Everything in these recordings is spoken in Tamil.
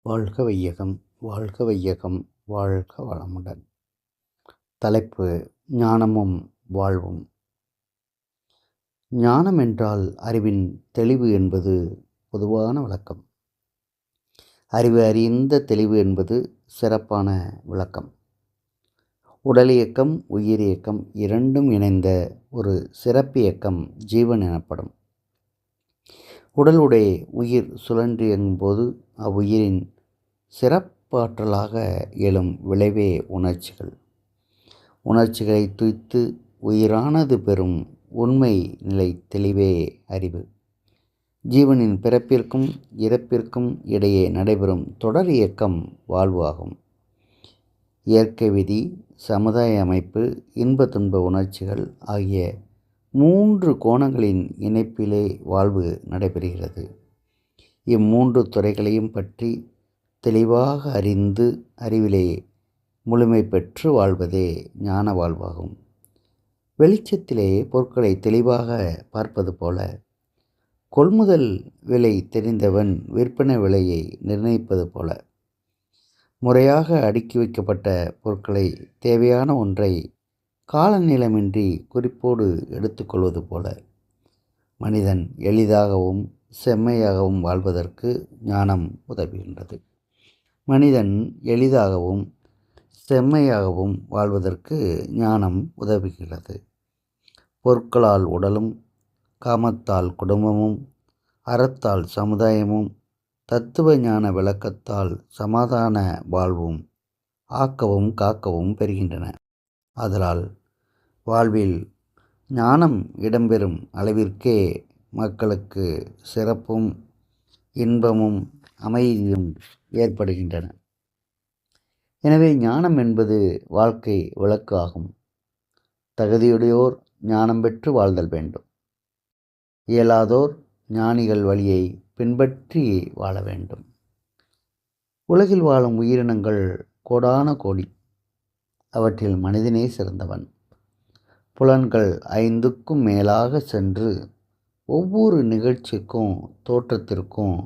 வாழ்க வையகம், வாழ்க வையகம், வாழ்க வளமுடன். தலைப்பு: ஞானமும் வாழ்வும். ஞானம் என்றால் அறிவின் தெளிவு என்பது பொதுவான விளக்கம். அறிவு அறிந்த தெளிவு என்பது சிறப்பான விளக்கம். உடல் இயக்கம், உயிர் இயக்கம் இரண்டும் இணைந்த ஒரு சிறப்பியக்கம் ஜீவன் எனப்படும். உடலுடைய உயிர் சுழன்றியங்கும் போது அவ்வுயிரின் சிறப்பாற்றலாக எழும் விளைவே உணர்ச்சிகள். உணர்ச்சிகளை துய்த்து உயிரானது பெறும் உண்மை நிலை தெளிவே அறிவு. ஜீவனின் பிறப்பிற்கும் இறப்பிற்கும் இடையே நடைபெறும் தொடர் இயக்கம் வாழ்வு ஆகும். இயற்கை விதி, சமுதாய அமைப்பு, இன்ப துன்ப உணர்ச்சிகள் ஆகிய 3 கோணங்களின் இணைப்பிலே வாழ்வு நடைபெறுகிறது. இம்மூன்று துறைகளையும் பற்றி தெளிவாக அறிந்து அறிவிலே முழுமை பெற்று வாழ்வதே ஞான வாழ்வாகும். வெளிச்சத்திலே பொருட்களை தெளிவாக பார்ப்பது போல கொள்முதல் விலை தெரிந்தவன் விற்பனை விலையை நிர்ணயிப்பது போல முறையாக அடுக்கி வைக்கப்பட்ட பொருட்களை தேவையான ஒன்றை காலநிலமின்றி குறிப்போடு எடுத்துக்கொள்வது போல மனிதன் எளிதாகவும் செம்மையாகவும் வாழ்வதற்கு ஞானம் உதவுகின்றது. மனிதன் எளிதாகவும் செம்மையாகவும் வாழ்வதற்கு ஞானம் உதவுகிறது. பொருட்களால் உடலும், காமத்தால் குடும்பமும், அறத்தால் சமுதாயமும், தத்துவ ஞான விளக்கத்தால் சமாதான வாழ்வும் ஆக்கவும் காக்கவும் பெறுகின்றன. ஆதலால் வாழ்வில் ஞானம் இடம்பெறும் அளவிற்கே மக்களுக்கு சிறப்பும் இன்பமும் அமைதியும் ஏற்படுகின்றன. எனவே ஞானம் என்பது வாழ்க்கை விளக்கு ஆகும். தகுதியுடையோர் ஞானம் பெற்று வாழ்தல் வேண்டும். இயலாதோர் ஞானிகள் வழியை பின்பற்றி வாழ வேண்டும். உலகில் வாழும் உயிரினங்கள் கோடான கோடி. அவற்றில் மனிதனே சிறந்தவன். புலன்கள் 5க்கும் மேலாக சென்று ஒவ்வொரு நிகழ்ச்சிக்கும் தோற்றத்திற்கும்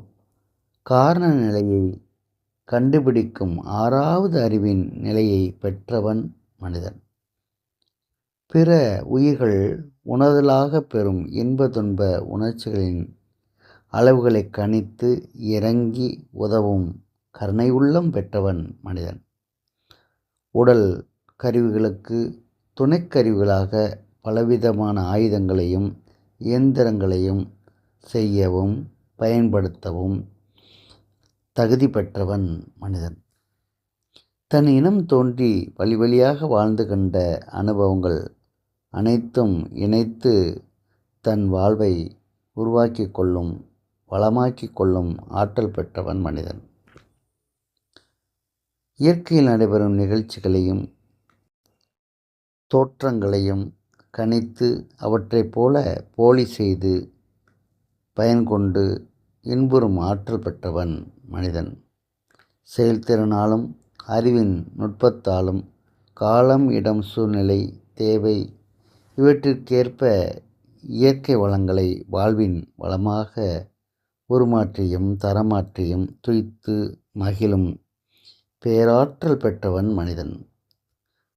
காரண நிலையை கண்டுபிடிக்கும் 6வது அறிவின் நிலையை பெற்றவன் மனிதன். பிற உயிர்கள் உணர்தலாக பெறும் இன்ப துன்ப உணர்ச்சிகளின் அளவுகளை கணித்து இறங்கி உதவும் கருணை உள்ளம் பெற்றவன் மனிதன். உடல் கருவிகளுக்கு துணைக்கருவிகளாக பலவிதமான ஆயுதங்களையும் இயந்திரங்களையும் செய்யவும் பயன்படுத்தவும் தகுதி பெற்றவன் மனிதன். தன் இனம் தோன்றி வழி வழியாக வாழ்ந்து கண்ட அனுபவங்கள் அனைத்தும் இணைத்து தன் வாழ்வை உருவாக்கி கொள்ளும், வளமாக்கி கொள்ளும் ஆற்றல் பெற்றவன் மனிதன். இயற்கையில் நடைபெறும் நிகழ்ச்சிகளையும் தோற்றங்களையும் கணித்து அவற்றைப் போல போலி செய்து பயன்கொண்டு இன்புறும் ஆற்றல் பெற்றவன் மனிதன். செயல்திறனாலும் அறிவின் நுட்பத்தாலும் காலம், இடம், சூழ்நிலை, தேவை இவற்றிற்கேற்ப இயற்கை வளங்களை வாழ்வின் வளமாக உருமாற்றியும் தரமாற்றியும் துய்த்து மகிழும் பேராற்றல் பெற்றவன் மனிதன்.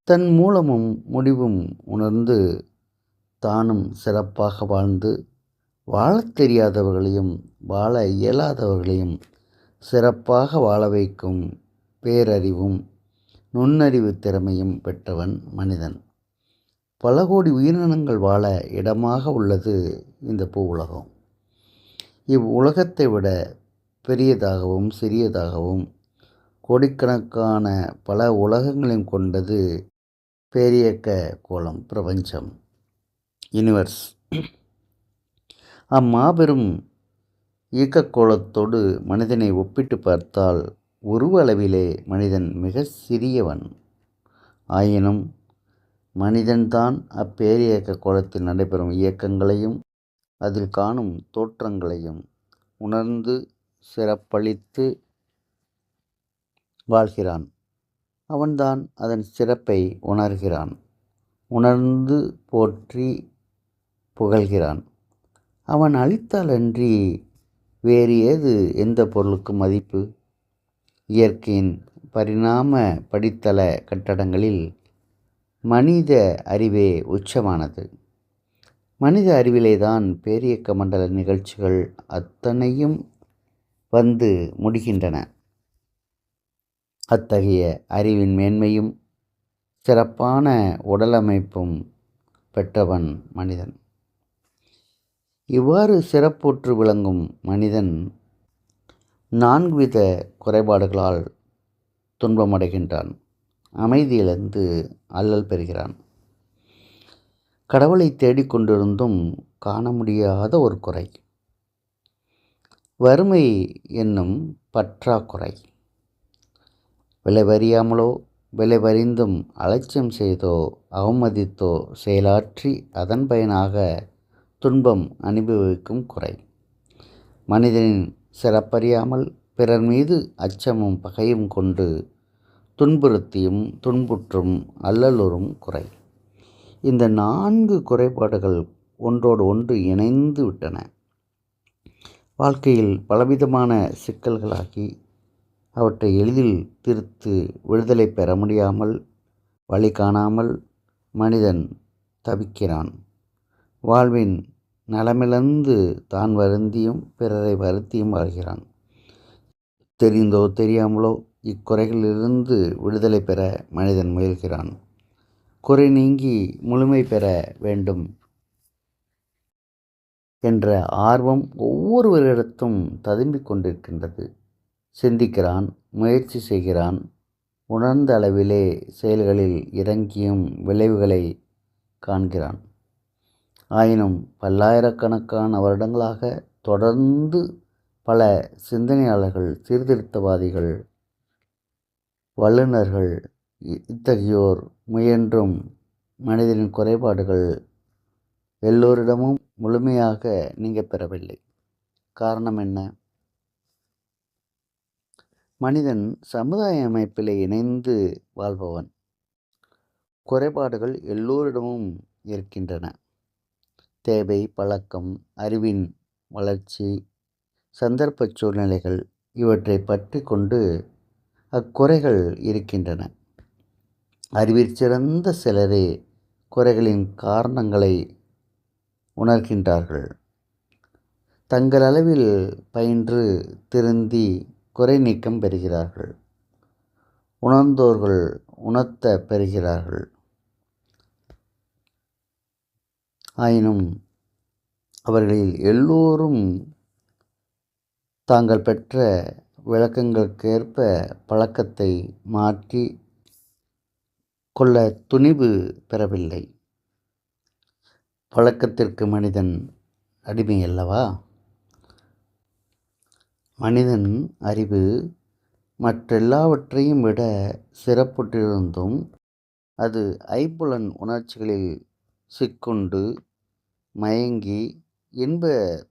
தன் மூலமும் முடிவும் உணர்ந்து தானும் சிறப்பாக வாழ்ந்து வாழத் தெரியாதவர்களையும் வாழ இயலாதவர்களையும் சிறப்பாக வாழ வைக்கும் பேரறிவும் நுண்ணறிவு திறமையும் பெற்றவன் மனிதன். பல கோடி உயிரினங்கள் வாழ இடமாக உள்ளது இந்த பூ உலகம். இவ்வுலகத்தை விட பெரியதாகவும் சிறியதாகவும் கோடிக்கணக்கான பல உலகங்களையும் கொண்டது பேரியக்க கோளம், பிரபஞ்சம், யூனிவர்ஸ். அம்மாபெரும் இயக்கக்கோளத்தோடு மனிதனை ஒப்பிட்டு பார்த்தால் உருவ அளவிலே மனிதன் மிக சிறியவன். ஆயினும் மனிதன்தான் அப்பேரியக்க கோளத்தில் நடைபெறும் இயக்கங்களையும் அதில் காணும் தோற்றங்களையும் உணர்ந்து சிறப்பளித்து வாழ்கிறான். அவன்தான் அதன் சிறப்பை உணர்கிறான். உணர்ந்து போற்றி புகழ்கிறான். அவன் அளித்தாலன்றி வேறு ஏது எந்த பொருளுக்கும் மதிப்பு? இயற்கையின் பரிணாம படித்தள கட்டடங்களில் மனித அறிவே உச்சமானது. மனித அறிவிலேதான் பேரியக்க மண்டல நிகழ்ச்சிகள் அத்தனையும் வந்து முடிகின்றன. அத்தகைய அறிவின் மேன்மையும் சிறப்பான உடலமைப்பும் பெற்றவன் மனிதன். இவ்வாறு சிறப்புற்று விளங்கும் மனிதன் 4 வித குறைபாடுகளால் துன்பமடைகின்றான். அமைதியிலிருந்து அல்லல் பெறுகிறான். கடவுளை தேடிக்கொண்டிருந்தும் காண முடியாத ஒரு குறை. வறுமை என்னும் பற்றாக்குறை. விளைவறியாமலோ விளைவறிந்தும் அலட்சியம் செய்தோ அவமதித்தோ செயலாற்றி அதன் பயனாக துன்பம் அனுபவிக்கும் குறை. மனிதனின் சிறப்பறியாமல் பிறர் மீது அச்சமும் பகையும் கொண்டு துன்புறுத்தியும் துன்புற்றும் அல்லலுறும் குறை. இந்த 4 குறைபாடுகள் ஒன்றோடு ஒன்று இணைந்து விட்டன. வாழ்க்கையில் பலவிதமான சிக்கல்களாகி அவற்றை எளிதில் தீர்த்து விடுதலை பெற முடியாமல் வழி காணாமல் மனிதன் தவிக்கிறான். வாழ்வின் நலமிழந்து தான் வருந்தியும் பிறரை வருத்தியும் வாழ்கிறான். தெரிந்தோ தெரியாமலோ இக்குறைகளிலிருந்து விடுதலை பெற மனிதன் முயல்கிறான். குறை நீங்கி முழுமை பெற வேண்டும் என்ற ஆர்வம் ஒவ்வொருவரிடத்தும் ததும்பிக் கொண்டிருக்கின்றது. சிந்திக்கிறான், முயற்சி செய்கிறான். உணர்ந்த அளவிலே செயல்களில் இறங்கியும் விளைவுகளை காண்கிறான். ஆயினும் பல்லாயிரக்கணக்கான வருடங்களாக தொடர்ந்து பல சிந்தனையாளர்கள், சீர்திருத்தவாதிகள், வல்லுநர்கள் இத்தகையோர் முயன்றும் மனிதனின் குறைபாடுகள் எல்லோரிடமும் முழுமையாக நீங்கப் பெறவில்லை. காரணம் என்ன? மனிதன் சமுதாய அமைப்பிலே இணைந்து வாழ்பவன். குறைபாடுகள் எல்லோரிடமும் இருக்கின்றன. தேவை, பழக்கம், அறிவின் வளர்ச்சி, சந்தர்ப்ப சூழ்நிலைகள் இவற்றை பற்றி கொண்டு அக்குறைகள் இருக்கின்றன. அறிவிற் சிறந்த சிலரே குறைகளின் காரணங்களை உணர்கின்றார்கள். தங்கள் அளவில் பயின்று திருந்தி குறை நீக்கம் பெறுகிறார்கள். உணர்ந்தோர்கள் உணர்த்த பெறுகிறார்கள். ஆயினும் அவர்களில் எல்லோரும் தாங்கள் பெற்ற விளக்கங்களுக்கேற்ப பழக்கத்தை மாற்றி கொள்ள துணிவு பெறவில்லை. பழக்கத்திற்கு மனிதன் அடிமை அல்லவா? மனிதன் அறிவு மற்றெல்லாவற்றையும் விட சிறப்புற்றிருந்தும் அது ஐம்புலன் உணர்ச்சிகளில் சிக்குண்டு மயங்கி இன்ப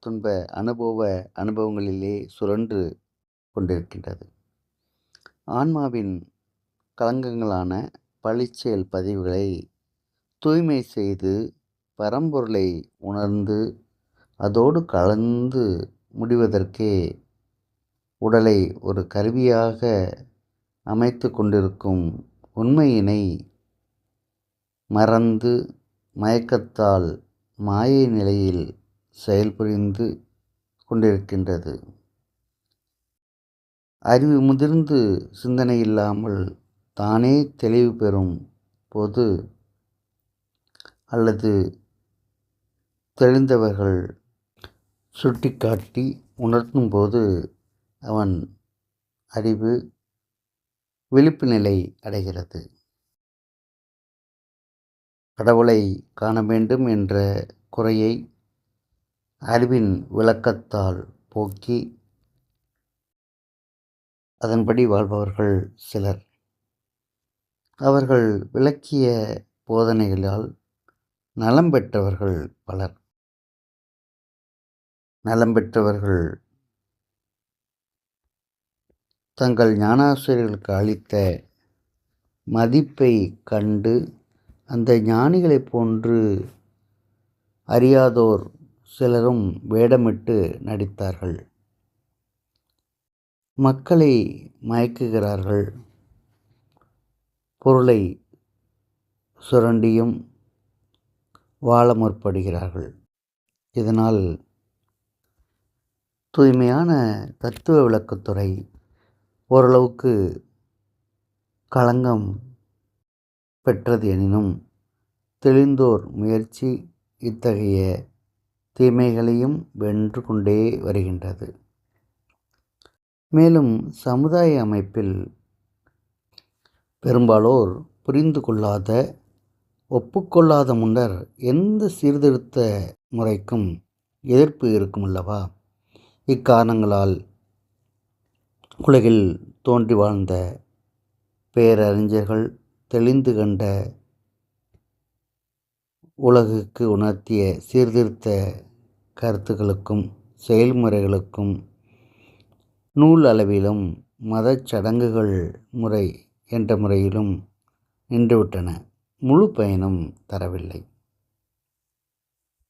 துன்ப அனுபவங்களிலே சுழன்று கொண்டிருக்கின்றது. ஆன்மாவின் களங்கங்களான பழிச்செயல் பதிவுகளை தூய்மை செய்து பரம்பொருளை உணர்ந்து அதோடு கலந்து முடிவதற்கே உடலை ஒரு கருவியாக அமைத்து கொண்டிருக்கும் உண்மையினை மறந்து மயக்கத்தால் மாயை நிலையில் செயல்புரிந்து கொண்டிருக்கின்றது. அறிவு முதிர்ந்து சிந்தனை இல்லாமல் தானே தெளிவு பெறும் போது அல்லது தெளிந்தவர்கள் சுட்டிக்காட்டி உணர்த்தும் போது அவன் அறிவு விழிப்பு நிலை அடைகிறது. கடவுளை காண வேண்டும் என்ற குறையை அறிவின் விளக்கத்தால் போக்கி அதன்படி வாழ்பவர்கள் சிலர். அவர்கள் விளக்கிய போதனைகளால் நலம் பெற்றவர்கள் பலர். நலம் பெற்றவர்கள் தங்கள் ஞானாசிரியர்களுக்கு அளித்த மதிப்பை கண்டு அந்த ஞானிகளைப் போன்று அறியாதோர் சிலரும் வேடமிட்டு நடித்தார்கள். மக்களை மயக்குகிறார்கள். பொருளை சுரண்டியும் வாழ முற்படுகிறார்கள். இதனால் தூய்மையான தத்துவ விளக்கத்துறை ஓரளவுக்கு களங்கம் பெற்றது எனினும், தெளிந்தோர் முயற்சி இத்தகைய தீமைகளையும் வென்று கொண்டே வருகின்றது. மேலும் சமுதாய அமைப்பில் பெரும்பாலோர் புரிந்து கொள்ளாத, ஒப்புக்கொள்ளாத முன்னர் எந்த சீர்திருத்த முறைக்கும் எதிர்ப்பு இருக்கும் அல்லவா? இக்காரணங்களால் உலகில் தோன்றி வாழ்ந்த பேரறிஞர்கள் தெளிந்து கண்ட, உலகுக்கு உணர்த்திய சீர்திருத்த கருத்துக்களுக்கும் செயல்முறைகளுக்கும் நூல் அளவிலும் மதச் சடங்குகள் முறை என்ற முறையிலும் நின்றுவிட்டன. முழு பயனும் தரவில்லை.